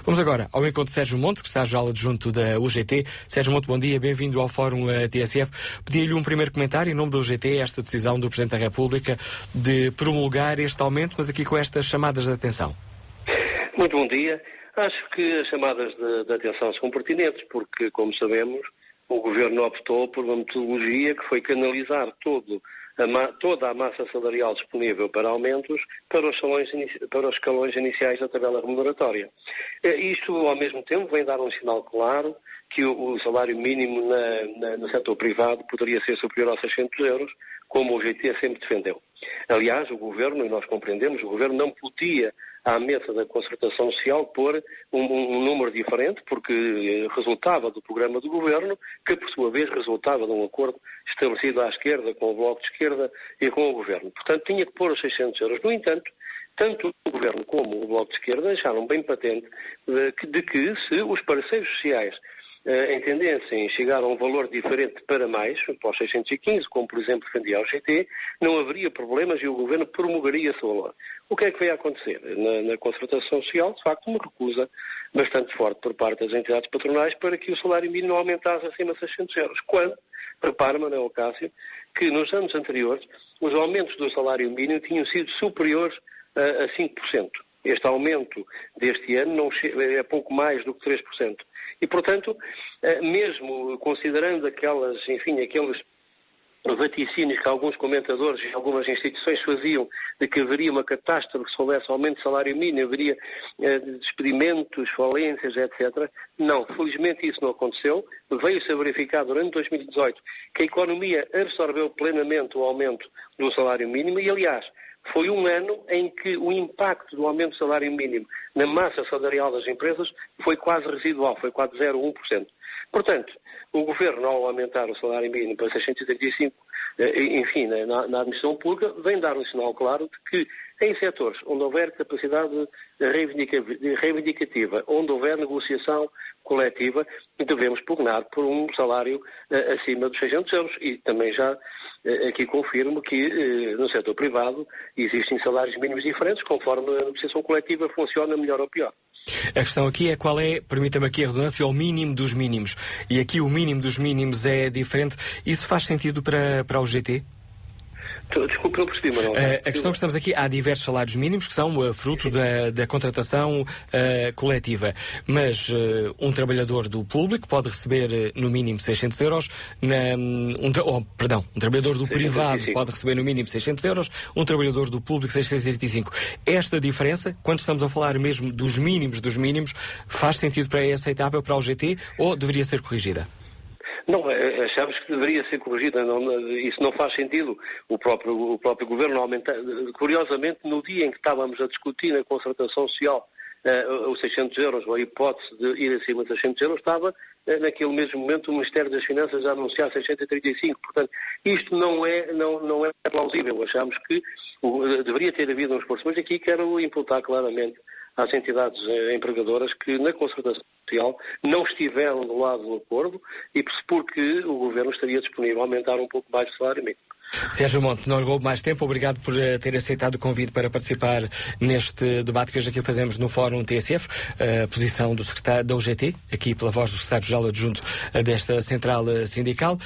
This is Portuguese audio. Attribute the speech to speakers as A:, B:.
A: Vamos agora ao encontro de Sérgio Monte, que está já adjunto da UGT. Sérgio Monte, bom dia, bem-vindo ao Fórum TSF. Pedi-lhe um primeiro comentário em nome da UGT, esta decisão do Presidente da República de promulgar este aumento, mas aqui com estas chamadas de atenção.
B: Muito bom dia. Acho que as chamadas de atenção são pertinentes, porque, como sabemos, o Governo optou por uma metodologia que foi canalizar toda a massa salarial disponível para aumentos para os escalões iniciais da tabela remuneratória. Isto, ao mesmo tempo, vem dar um sinal claro que o salário mínimo no setor privado poderia ser superior aos 600 euros, como o UGT sempre defendeu. Aliás, o Governo, e nós compreendemos, o Governo não podia, à mesa da concertação social, pôr um número diferente, porque resultava do programa do Governo, que por sua vez resultava de um acordo estabelecido à esquerda, com o Bloco de Esquerda e com o Governo. Portanto, tinha que pôr os 600 euros. No entanto, tanto o Governo como o Bloco de Esquerda deixaram bem patente de que se os parceiros sociais entendessem chegar a um valor diferente para mais, para os 615, como por exemplo defendia a UGT, não haveria problemas e o Governo promulgaria esse valor. O que é que veio a acontecer? Na concertação social, de facto, uma recusa bastante forte por parte das entidades patronais para que o salário mínimo não aumentasse acima de 600 euros. Quando, repara, Manuel Cássio, que nos anos anteriores os aumentos do salário mínimo tinham sido superiores a 5%. Este aumento deste ano é pouco mais do que 3%. E, portanto, mesmo considerando aqueles vaticínios que alguns comentadores e algumas instituições faziam de que haveria uma catástrofe se houvesse aumento de salário mínimo, haveria despedimentos, falências, etc. Não, felizmente isso não aconteceu. Veio-se a verificar durante 2018 que a economia absorveu plenamente o aumento do salário mínimo e, aliás, foi um ano em que o impacto do aumento do salário mínimo na massa salarial das empresas foi quase residual, foi quase 0,1%. Portanto, o Governo, ao aumentar o salário mínimo para 635, enfim, na administração pública, vem dar um sinal claro de que em setores onde houver capacidade reivindicativa, onde houver negociação coletiva, devemos pugnar por um salário acima dos 600 euros. E também já aqui confirmo que no setor privado existem salários mínimos diferentes, conforme a negociação coletiva funciona melhor ou pior.
A: A questão aqui é qual é, permita-me aqui a redundância, o mínimo dos mínimos. E aqui o mínimo dos mínimos é diferente. Isso faz sentido para o GT?
B: Desculpe, não percebi, Manuel.
A: A questão que estamos aqui, há diversos salários mínimos que são fruto da contratação coletiva, mas um trabalhador do público pode receber no mínimo 600 euros, um trabalhador do privado pode receber no mínimo 600 euros, um trabalhador do público 665. Esta diferença, quando estamos a falar mesmo dos mínimos, faz sentido é aceitável para o GT ou deveria ser corrigida?
B: Não, achamos que deveria ser corrigida. Isso não faz sentido. O próprio Governo aumentar. Curiosamente, no dia em que estávamos a discutir na concertação social os 600 euros, ou a hipótese de ir acima de 600 euros, estava naquele mesmo momento o Ministério das Finanças a anunciar 635. Portanto, isto não é plausível. Achamos que deveria ter havido um esforço. Mas aqui quero imputar claramente às entidades empregadoras que na concertação social não estiveram do lado do acordo e pressupor que o Governo estaria disponível a aumentar um pouco mais o salário mínimo.
A: Sérgio Monte, não lhe roubo mais tempo. Obrigado por ter aceitado o convite para participar neste debate que hoje aqui fazemos no Fórum TSF. A posição do secretário da UGT, aqui pela voz do secretário-geral adjunto desta central sindical.